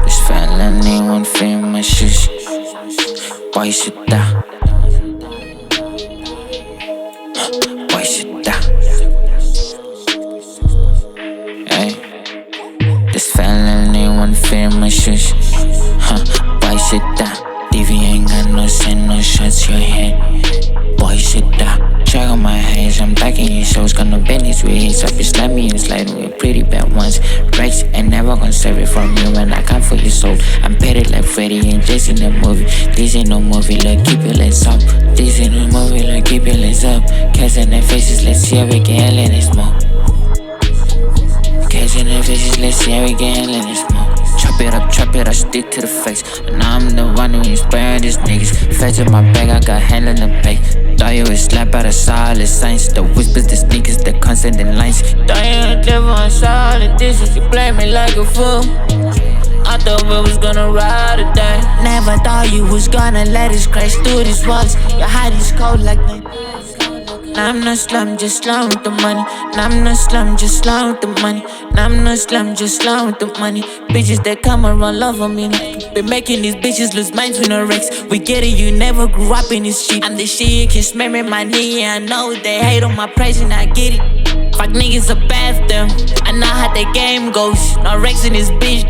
This felony won't fit my shoes. Why you should die? Why you should die? Hey, this felony won't fit my shoes. Why you should die? DV ain't got no sin, no shots your head. Boy, you should die. Check on my hands, I'm backing your shows. Got no business with hits. Up, you slap me and sliding with pretty bad ones. Rex ain't never gonna save it from you when I come for your soul. I'm petted like Freddy and Jason in the movie. This ain't no movie, look, keep your legs up. This ain't no movie, look, keep your legs up. Cats in their faces, let's see how we can let it smoke. Cats in their faces, let's see how we can let it smoke. Chop it, I stick to the face. And I'm the one who inspired these niggas. Feds in my bag, I got hand in the bag. Thought you would slap out of solid signs. The whispers, the sneakers, the constant in lines. Thought you would live on solid dishes. You play me like a fool. I thought we was gonna ride or die. Never thought you was gonna let us crash through these walls. Your heart is cold like night. Nah, I'm not slum, just slum with the money. Nah, I'm not slum, just slum with the money. Nah, I'm not slum, just slum with the money. Bitches that come around love on me. Been making these bitches lose minds with no Rex. We get it, you never grew up in this shit. I'm the shit, you can smell me, my nigga. I know they hate on my praise and I get it. Fuck niggas a bath them. I know how the game goes. No Rex in this bitch.